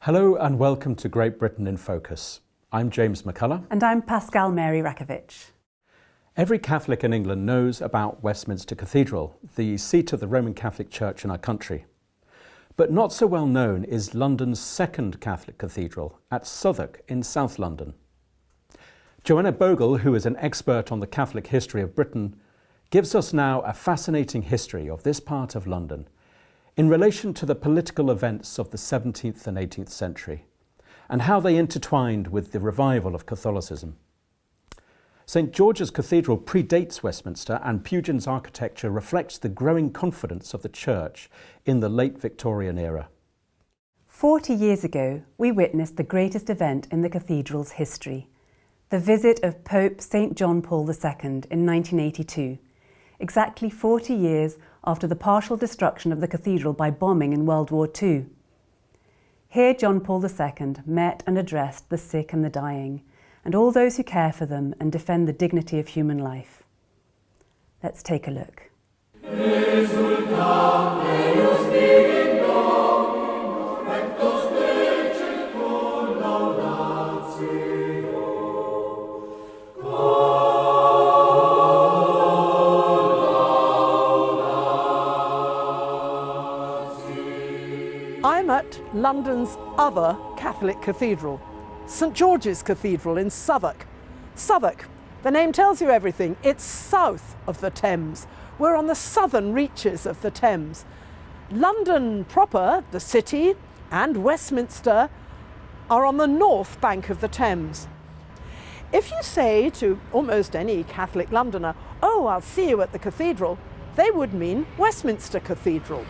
Hello and welcome to Great Britain in Focus. I'm James McCullough. And I'm Pascal Mary Rakovich. Every Catholic in England knows about Westminster Cathedral, the seat of the Roman Catholic Church in our country. But not so well known is London's second Catholic cathedral at Southwark in South London. Joanna Bogle, who is an expert on the Catholic history of Britain, gives us now a fascinating history of this part of London in relation to the political events of the 17th and 18th century, and how they intertwined with the revival of Catholicism. St George's Cathedral predates Westminster, and Pugin's architecture reflects the growing confidence of the Church in the late Victorian era. 40 years ago, we witnessed the greatest event in the cathedral's history, the visit of Pope St John Paul II in 1982, exactly 40 years after the partial destruction of the cathedral by bombing in World War II. Here John Paul II met and addressed the sick and the dying, and all those who care for them and defend the dignity of human life. Let's take a look. I'm at London's other Catholic cathedral, St George's Cathedral in Southwark. Southwark, the name tells you everything. It's south of the Thames. We're on the southern reaches of the Thames. London proper, the city, and Westminster are on the north bank of the Thames. If you say to almost any Catholic Londoner, "Oh, I'll see you at the cathedral," they would mean Westminster Cathedral.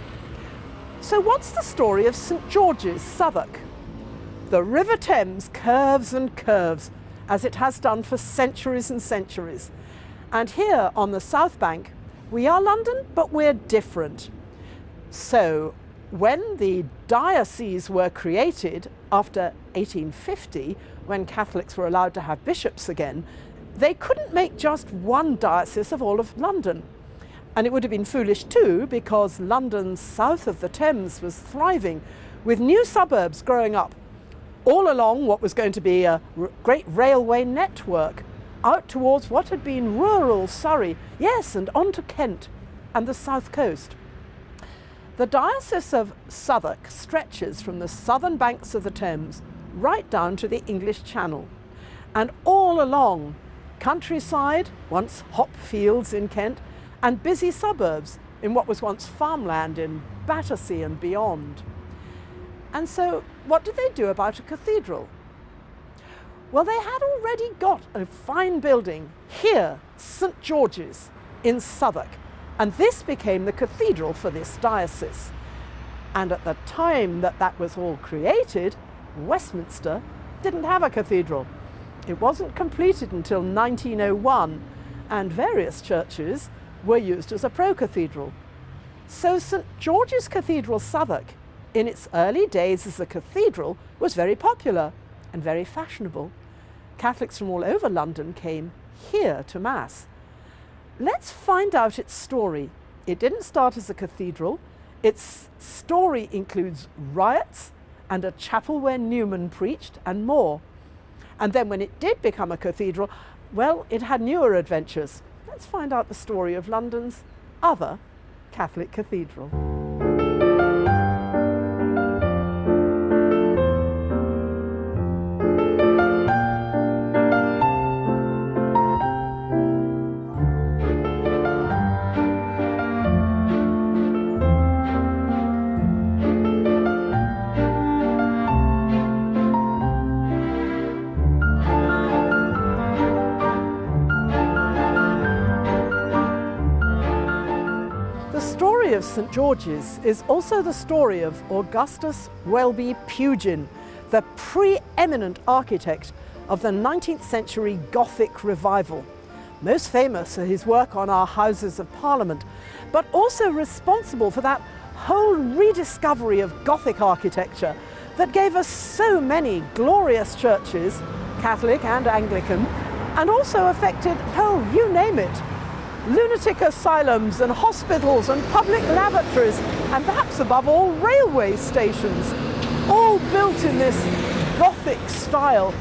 So what's the story of St George's, Southwark? The River Thames curves and curves, as it has done for centuries and centuries. And here on the south bank, we are London, but we're different. So when the dioceses were created after 1850, when Catholics were allowed to have bishops again, they couldn't make just one diocese of all of London. And it would have been foolish too, because London south of the Thames was thriving, with new suburbs growing up all along what was going to be a great railway network out towards what had been rural Surrey, yes, and on to Kent and the south coast. The Diocese of Southwark stretches from the southern banks of the Thames right down to the English Channel, and all along countryside, once hop fields in Kent, and busy suburbs in what was once farmland in Battersea and beyond. And so what did they do about a cathedral? Well, they had already got a fine building here, St George's in Southwark, and this became the cathedral for this diocese. And at the time that that was all created, Westminster didn't have a cathedral. It wasn't completed until 1901, and various churches were used as a pro-cathedral. So St George's Cathedral, Southwark, in its early days as a cathedral, was very popular and very fashionable. Catholics from all over London came here to Mass. Let's find out its story. It didn't start as a cathedral. Its story includes riots and a chapel where Newman preached and more. And then when it did become a cathedral, well, it had newer adventures. Let's find out the story of London's other Catholic cathedral. The story of St George's is also the story of Augustus Welby Pugin, the preeminent architect of the 19th century Gothic revival. Most famous for his work on our Houses of Parliament, but also responsible for that whole rediscovery of Gothic architecture that gave us so many glorious churches, Catholic and Anglican, and also affected, oh, you name it, lunatic asylums and hospitals and public lavatories, and perhaps above all, railway stations. all built in this Gothic style,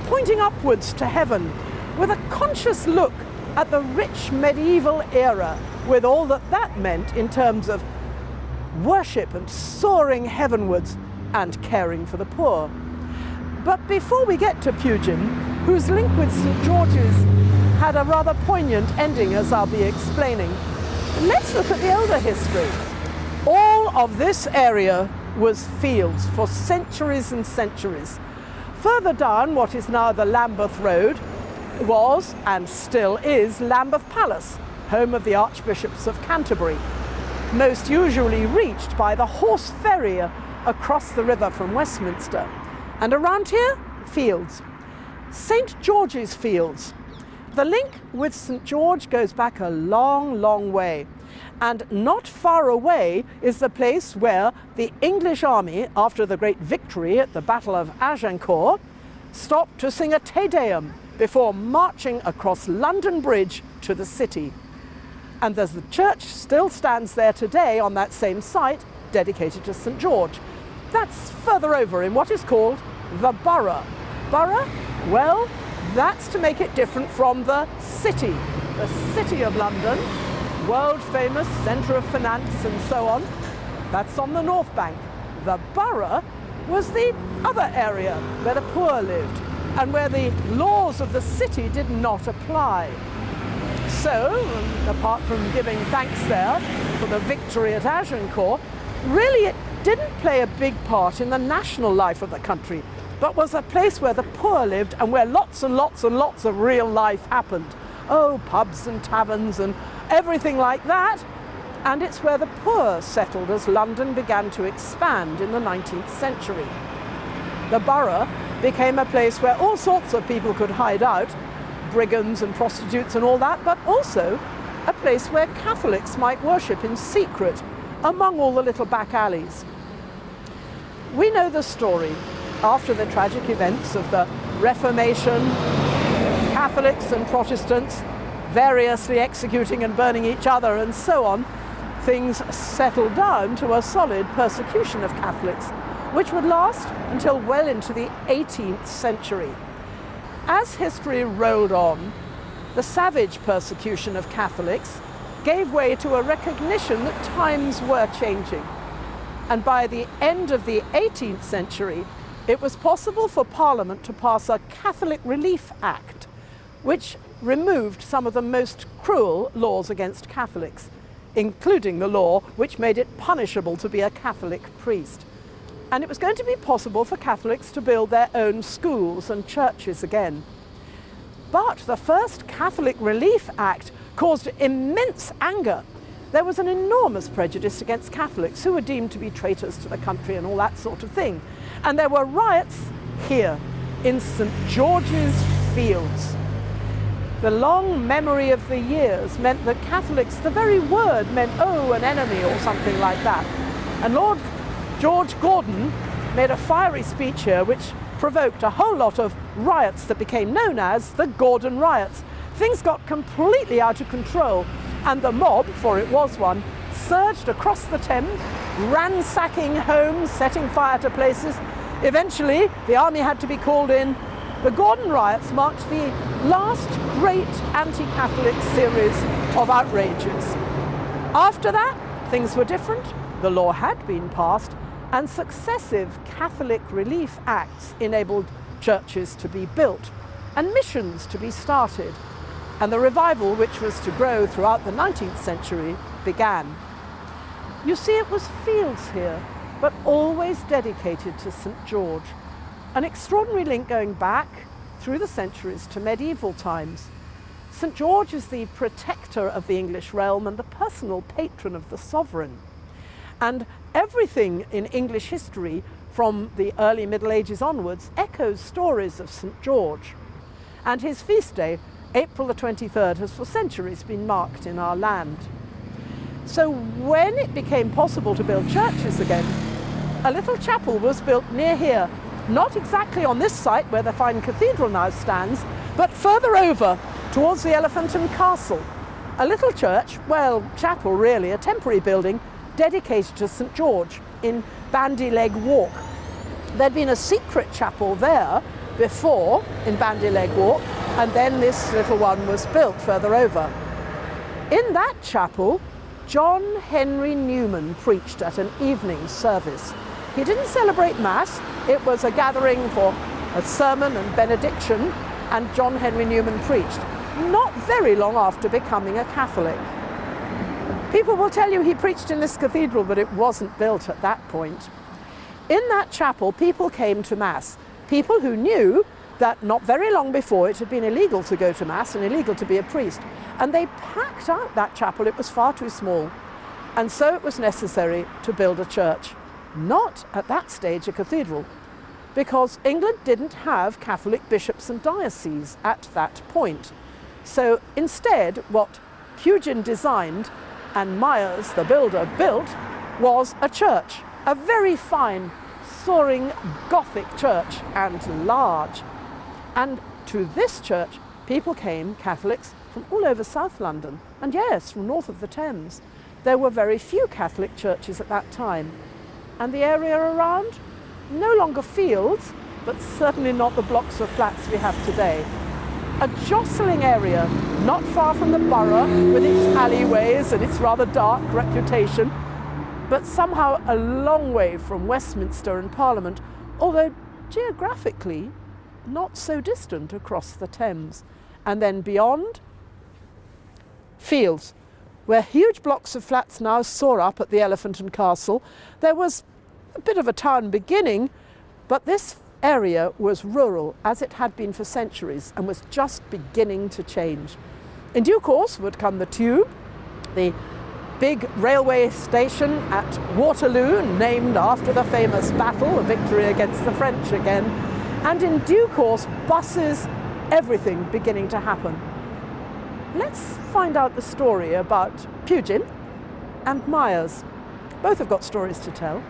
pointing upwards to heaven, with a conscious look at the rich medieval era, with all that that meant in terms of worship and soaring heavenwards and caring for the poor. But before we get to Pugin, whose link with St George's had a rather poignant ending, as I'll be explaining, let's look at the older history. All of this area was fields for centuries and centuries. Further down what is now the Lambeth Road was, and still is, Lambeth Palace, home of the Archbishops of Canterbury, most usually reached by the horse ferry across the river from Westminster. And around here, fields. St George's Fields. The link with St George goes back a long, long way. And not far away is the place where the English army, after the great victory at the Battle of Agincourt, stopped to sing a Te Deum before marching across London Bridge to the city. And the church still stands there today on that same site, dedicated to St George. That's further over in what is called the Borough. Borough? Well, that's to make it different from the city. The City of London, world famous centre of finance and so on. That's on the North Bank. The Borough was the other area where the poor lived and where the laws of the city did not apply. So, apart from giving thanks there for the victory at Agincourt, really it didn't play a big part in the national life of the country, but was a place where the poor lived and where lots and lots and lots of real life happened. Oh, pubs and taverns and everything like that. And it's where the poor settled as London began to expand in the 19th century. The borough became a place where all sorts of people could hide out, brigands and prostitutes and all that, but also a place where Catholics might worship in secret among all the little back alleys. We know the story. After the tragic events of the Reformation, Catholics and Protestants variously executing and burning each other and so on, things settled down to a solid persecution of Catholics, which would last until well into the 18th century. As history rolled on, the savage persecution of Catholics gave way to a recognition that times were changing. And by the end of the 18th century, it was possible for Parliament to pass a Catholic Relief Act, which removed some of the most cruel laws against Catholics, including the law which made it punishable to be a Catholic priest. And it was going to be possible for Catholics to build their own schools and churches again. But the first Catholic Relief Act caused immense anger. There was an enormous prejudice against Catholics who were deemed to be traitors to the country and all that sort of thing. And there were riots here in St George's Fields. The long memory of the years meant that Catholics, the very word meant, oh, an enemy or something like that. And Lord George Gordon made a fiery speech here which provoked a whole lot of riots that became known as the Gordon Riots. Things got completely out of control, and the mob, for it was one, surged across the Thames, ransacking homes, setting fire to places. Eventually, the army had to be called in. The Gordon Riots marked the last great anti-Catholic series of outrages. After that, things were different. The law had been passed, and successive Catholic Relief Acts enabled churches to be built and missions to be started. And the revival, which was to grow throughout the 19th century, began. You see, it was fields here, but always dedicated to St George. An extraordinary link going back through the centuries to medieval times. St George is the protector of the English realm and the personal patron of the sovereign. And everything in English history from the early Middle Ages onwards echoes stories of St George. And his feast day, April the 23rd, has for centuries been marked in our land. So when it became possible to build churches again, a little chapel was built near here, not exactly on this site where the fine cathedral now stands, but further over towards the Elephant and Castle. A little church, well, chapel really, a temporary building dedicated to St George in Bandy Leg Walk. There'd been a secret chapel there before in Bandy Leg Walk, and then this little one was built further over. In that chapel, John Henry Newman preached at an evening service. He didn't celebrate Mass, it was a gathering for a sermon and benediction, and John Henry Newman preached, not very long after becoming a Catholic. People will tell you he preached in this cathedral, but it wasn't built at that point. In that chapel, people came to Mass, people who knew that not very long before it had been illegal to go to Mass and illegal to be a priest. And they packed out that chapel. It was far too small. And so it was necessary to build a church. Not at that stage a cathedral, because England didn't have Catholic bishops and dioceses at that point. So instead, what Pugin designed and Myers, the builder, built was a church, a very fine, soaring Gothic church, and large. And to this church, people came, Catholics, from all over South London, and yes, from north of the Thames. There were very few Catholic churches at that time. And the area around? No longer fields, but certainly not the blocks of flats we have today. A jostling area, not far from the borough, with its alleyways and its rather dark reputation, but somehow a long way from Westminster and Parliament, although geographically not so distant across the Thames. And then beyond, fields, where huge blocks of flats now soar up at the Elephant and Castle. There was a bit of a town beginning, but this area was rural, as it had been for centuries, and was just beginning to change. In due course would come the Tube, the big railway station at Waterloo, named after the famous battle, a victory against the French again, and in due course buses, everything beginning to happen. Let's find out the story about Pugin and Myers. Both have got stories to tell.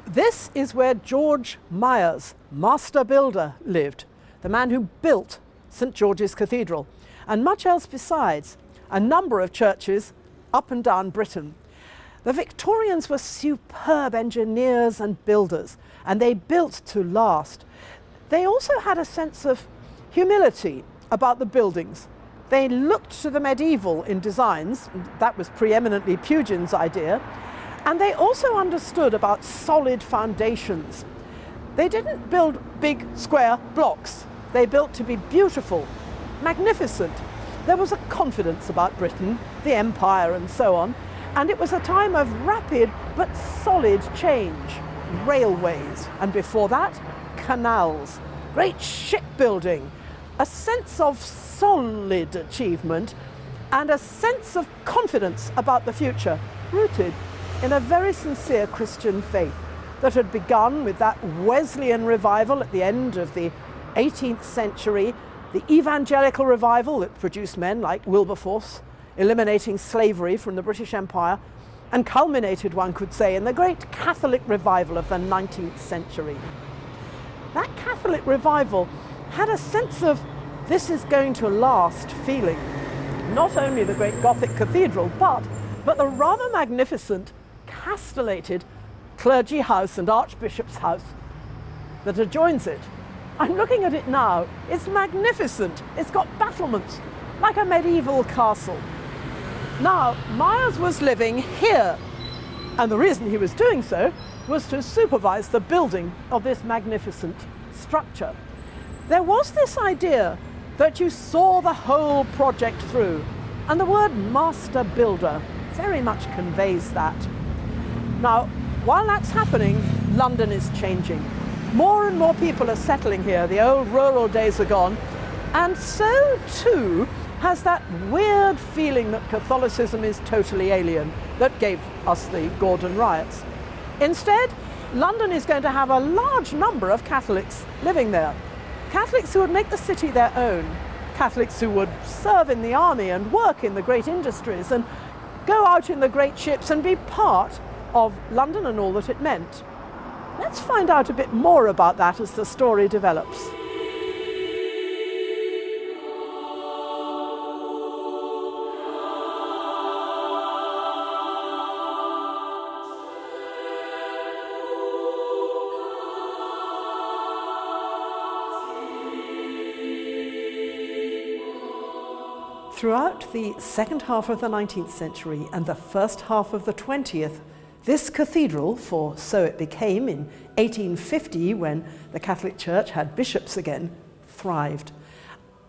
This is where George Myers, master builder, lived, the man who built St. George's Cathedral, and much else besides, a number of churches up and down Britain. The Victorians were superb engineers and builders, and they built to last. They also had a sense of humility about the buildings. They looked to the medieval in designs, that was preeminently Pugin's idea, and they also understood about solid foundations. They didn't build big square blocks. They built to be beautiful, magnificent. There was a confidence about Britain, the empire and so on, and it was a time of rapid but solid change. Railways, and before that, canals, great shipbuilding, a sense of solid achievement and a sense of confidence about the future, rooted in a very sincere Christian faith that had begun with that Wesleyan revival at the end of the 18th century, the evangelical revival that produced men like Wilberforce, eliminating slavery from the British Empire, and culminated, one could say, in the great Catholic revival of the 19th century. That Catholic revival had a sense of this is going to last feeling. Not only the great Gothic cathedral, but the rather magnificent castellated clergy house and archbishop's house that adjoins it. I'm looking at it now. It's magnificent. It's got battlements like a medieval castle. Now, Myers was living here, and the reason he was doing so was to supervise the building of this magnificent structure. There was this idea that you saw the whole project through, and the word master builder very much conveys that. Now, while that's happening, London is changing. More and more people are settling here. The old rural days are gone. And so too has that weird feeling that Catholicism is totally alien that gave us the Gordon riots. Instead, London is going to have a large number of Catholics living there. Catholics who would make the city their own. Catholics who would serve in the army and work in the great industries and go out in the great ships and be part of London and all that it meant. Let's find out a bit more about that as the story develops. Throughout the second half of the 19th century and the first half of the 20th, this cathedral, for so it became in 1850 when the Catholic Church had bishops again, thrived.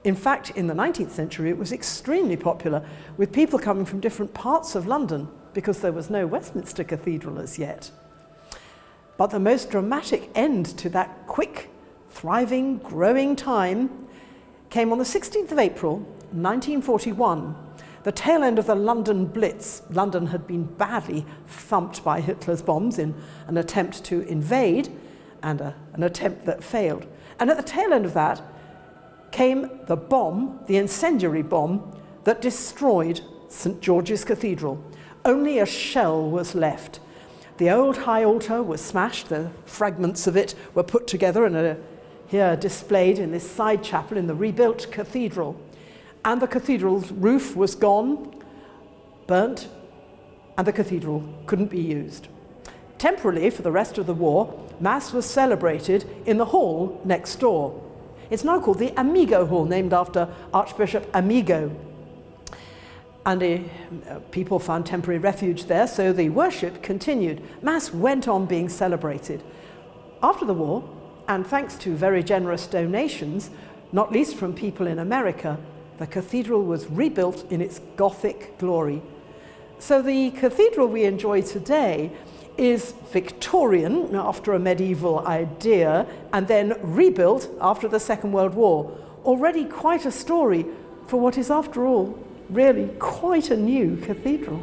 In fact, in the 19th century it was extremely popular, with people coming from different parts of London because there was no Westminster Cathedral as yet. But the most dramatic end to that quick, thriving, growing time came on the 16th of April 1941, the tail end of the London Blitz. London had been badly thumped by Hitler's bombs in an attempt to invade, and an attempt that failed. And at the tail end of that came the bomb, the incendiary bomb, that destroyed St. George's Cathedral. Only a shell was left. The old high altar was smashed, the fragments of it were put together and are here displayed in this side chapel in the rebuilt cathedral. And the cathedral's roof was gone, burnt, and the cathedral couldn't be used. Temporarily, for the rest of the war, Mass was celebrated in the hall next door. It's now called the Amigo Hall, named after Archbishop Amigo. And people found temporary refuge there, so the worship continued. Mass went on being celebrated. After the war, and thanks to very generous donations, not least from people in America, the cathedral was rebuilt in its Gothic glory. So the cathedral we enjoy today is Victorian, after a medieval idea, and then rebuilt after the Second World War. Already quite a story for what is, after all, really quite a new cathedral.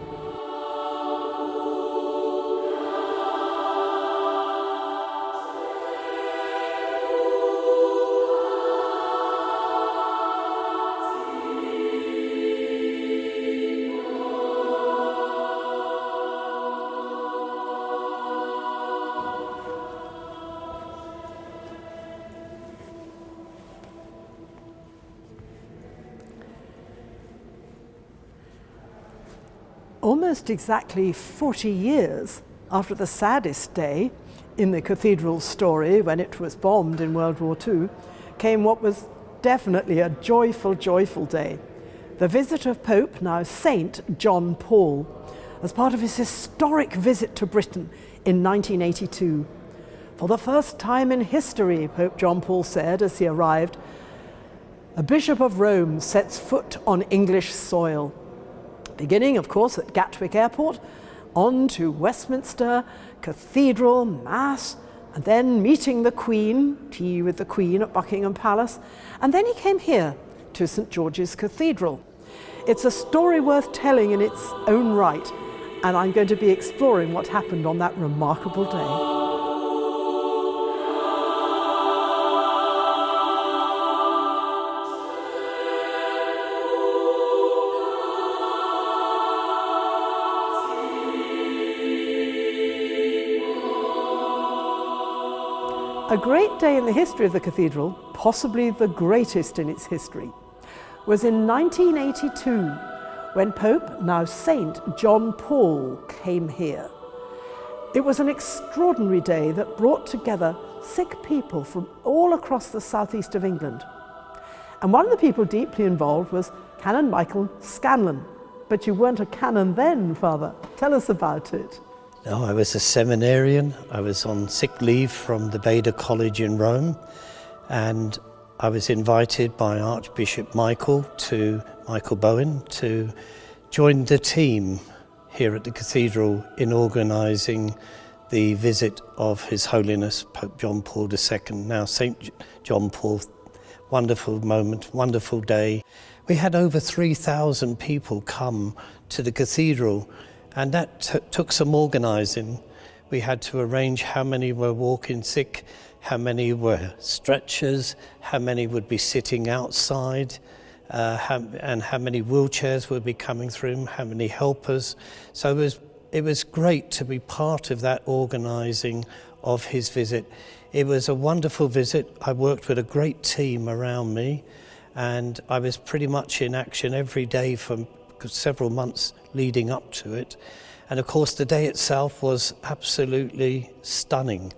Almost exactly 40 years after the saddest day in the cathedral's story, when it was bombed in World War II, came what was definitely a joyful, joyful day. The visit of Pope, now Saint John Paul, as part of his historic visit to Britain in 1982. For the first time in history, Pope John Paul said as he arrived, a Bishop of Rome sets foot on English soil. Beginning, of course, at Gatwick Airport, on to Westminster, Cathedral, Mass, and then meeting the Queen, tea with the Queen at Buckingham Palace, and then he came here to St. George's Cathedral. It's a story worth telling in its own right, and I'm going to be exploring what happened on that remarkable day. A great day in the history of the cathedral, possibly the greatest in its history, was in 1982 when Pope, now Saint John Paul, came here. It was an extraordinary day that brought together sick people from all across the southeast of England. And one of the people deeply involved was Canon Michael Scanlon. But you weren't a canon then, Father. Tell us about it. No, I was a seminarian. I was on sick leave from the Beda College in Rome, and I was invited by Archbishop Michael Bowen to join the team here at the cathedral in organising the visit of His Holiness Pope John Paul II, now St. John Paul. Wonderful moment, wonderful day. We had over 3,000 people come to the cathedral, and that took some organising. We had to arrange how many were walking sick, how many were stretchers, how many would be sitting outside. and how many wheelchairs would be coming through, how many helpers. So it was great to be part of that organising of his visit. It was a wonderful visit. I worked with a great team around me, and I was pretty much in action every day for several months leading up to it. And of course the day itself was absolutely stunning.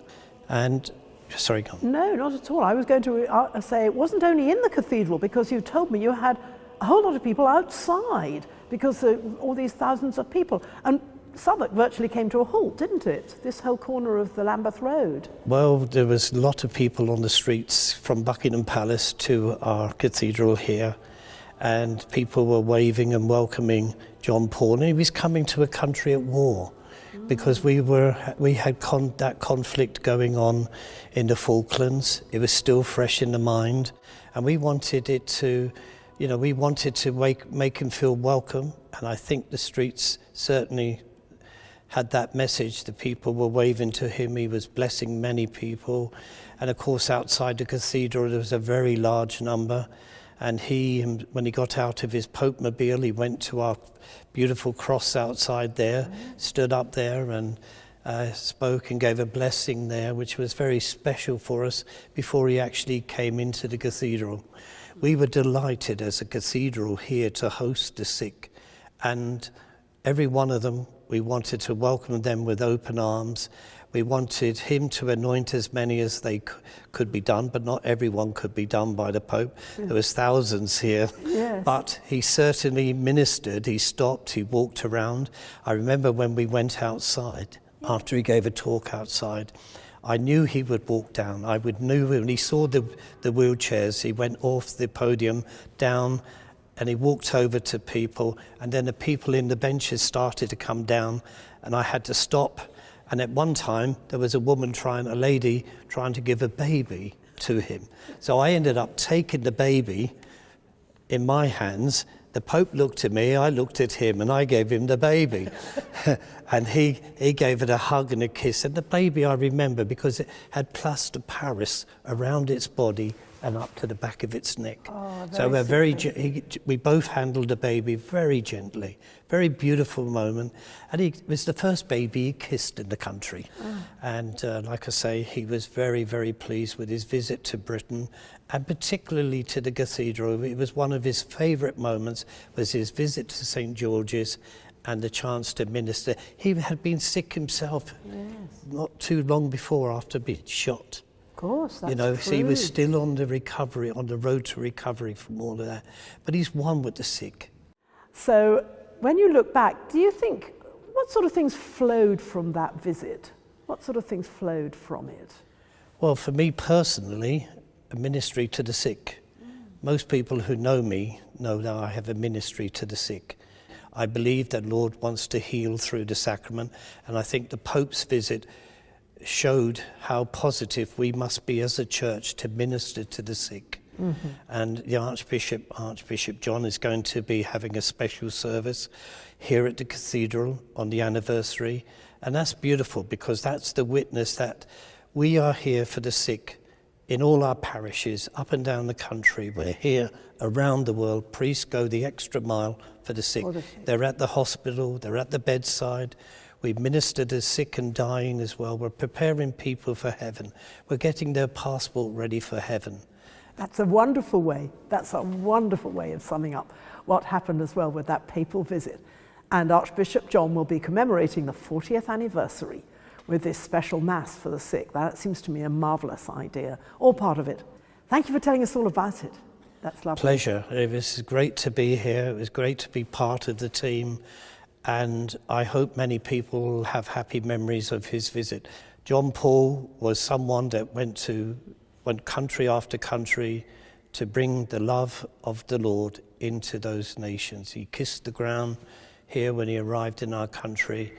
And sorry, go on. No, not at all. I was going to say it wasn't only in the cathedral, because you told me you had a whole lot of people outside because of all these thousands of people. And Southwark virtually came to a halt, didn't it? This whole corner of the Lambeth Road. Well, there was a lot of people on the streets from Buckingham Palace to our cathedral here, and people were waving and welcoming John Paul. And he was coming to a country at war, because we had that conflict going on in the Falklands. It was still fresh in the mind, and we wanted it to, we wanted to make him feel welcome. And I think the streets certainly had that message. The people were waving to him. He was blessing many people. And of course, outside the cathedral, there was a very large number. And when he got out of his Pope-mobile, he went to our beautiful cross outside there, stood up there and spoke and gave a blessing there, which was very special for us before he actually came into the cathedral. We were delighted as a cathedral here to host the sick, and every one of them, we wanted to welcome them with open arms. We wanted him to anoint as many as they could be done, but not everyone could be done by the Pope. There was thousands here, but he certainly ministered. He stopped, he walked around. I remember when we went outside, after he gave a talk outside, I knew he would walk down. Knew when he saw the wheelchairs, he went off the podium, down, and he walked over to people, and then the people in the benches started to come down, and I had to stop. And at one time, there was a lady trying to give a baby to him. So I ended up taking the baby in my hands. The Pope looked at me, I looked at him, and I gave him the baby. And he gave it a hug and a kiss. And the baby I remember because it had plaster Paris around its body and up to the back of its neck. Oh, so we both handled the baby very gently. Very beautiful moment. And it was the first baby he kissed in the country. And like I say, he was very, very pleased with his visit to Britain, and particularly to the cathedral. It was one of his favourite moments, was his visit to St. George's and the chance to minister. He had been sick himself not too long before, after being shot. Of course, that's true. He was still on the road to recovery from all of that. But he's one with the sick. So when you look back, do you think, what sort of things flowed from that visit? What sort of things flowed from it? Well, for me personally, a ministry to the sick. Most people who know me know that I have a ministry to the sick. I believe that Lord wants to heal through the sacrament, and I think the Pope's visit showed how positive we must be as a church to minister to the sick. And the Archbishop John, is going to be having a special service here at the cathedral on the anniversary, and that's beautiful because that's the witness that we are here for the sick in all our parishes up and down the country. We're here around the world. Priests go the extra mile for the sick. They're at the hospital, they're at the bedside. We minister to sick and dying as well. We're preparing people for heaven. We're getting their passport ready for heaven. That's a wonderful way. That's a wonderful way of summing up what happened as well with that papal visit. And Archbishop John will be commemorating the 40th anniversary with this special Mass for the sick. That seems to me a marvellous idea, all part of it. Thank you for telling us all about it. That's lovely. Pleasure. It was great to be here. It was great to be part of the team. And I hope many people will have happy memories of his visit. John Paul was someone that went country after country to bring the love of the Lord into those nations. He kissed the ground here when he arrived in our country,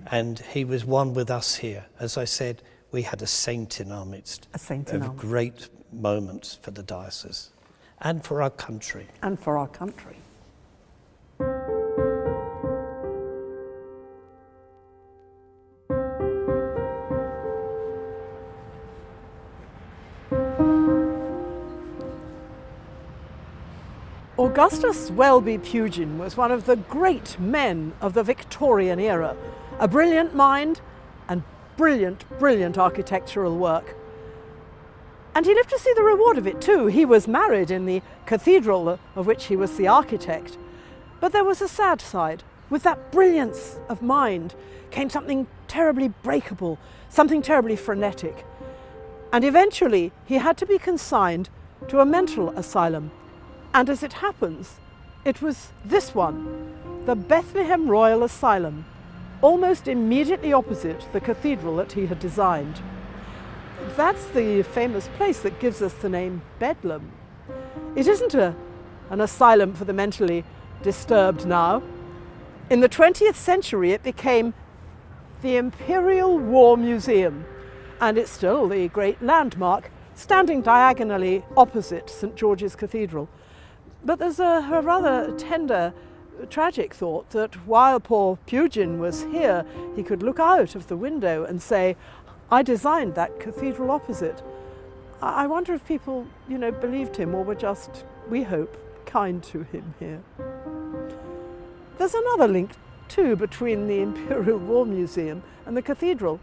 and he was one with us here. As I said, we had a saint in our midst. A saint in our midst. Great moments for the diocese and for our country. And for our country. Augustus Welby Pugin was one of the great men of the Victorian era, a brilliant mind and brilliant architectural work. And he lived to see the reward of it too. He was married in the cathedral of which he was the architect. But there was a sad side. With that brilliance of mind came something terribly breakable, something terribly frenetic. And eventually he had to be consigned to a mental asylum. And as it happens, it was this one, the Bethlehem Royal Asylum, almost immediately opposite the cathedral that he had designed. That's the famous place that gives us the name Bedlam. It isn't an asylum for the mentally disturbed now. In the 20th century it became the Imperial War Museum, and it's still the great landmark standing diagonally opposite St George's Cathedral. But there's a rather tender, tragic thought that while poor Pugin was here, he could look out of the window and say, I designed that cathedral opposite. I wonder if people, believed him or were just, we hope, kind to him here. There's another link too between the Imperial War Museum and the cathedral,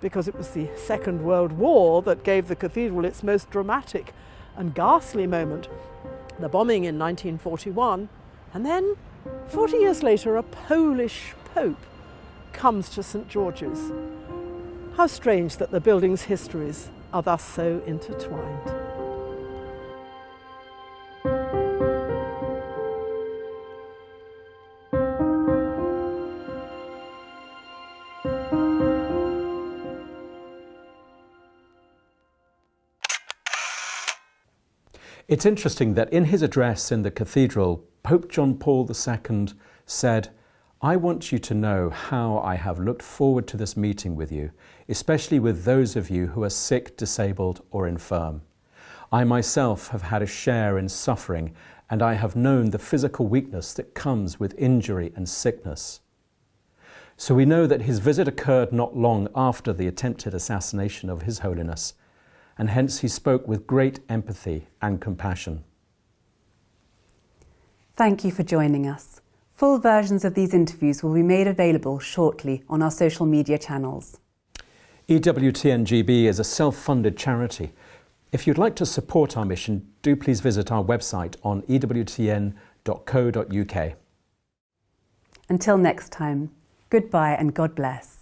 because it was the Second World War that gave the cathedral its most dramatic and ghastly moment, the bombing in 1941, and then 40 years later a Polish Pope comes to St George's. How strange that the building's histories are thus so intertwined. It's interesting that in his address in the cathedral, Pope John Paul II said, I want you to know how I have looked forward to this meeting with you, especially with those of you who are sick, disabled, or infirm. I myself have had a share in suffering, and I have known the physical weakness that comes with injury and sickness. So we know that his visit occurred not long after the attempted assassination of His Holiness, and hence he spoke with great empathy and compassion. Thank you for joining us. Full versions of these interviews will be made available shortly on our social media channels. EWTN-GB is a self-funded charity. If you'd like to support our mission, do please visit our website on ewtn.co.uk. Until next time, goodbye and God bless.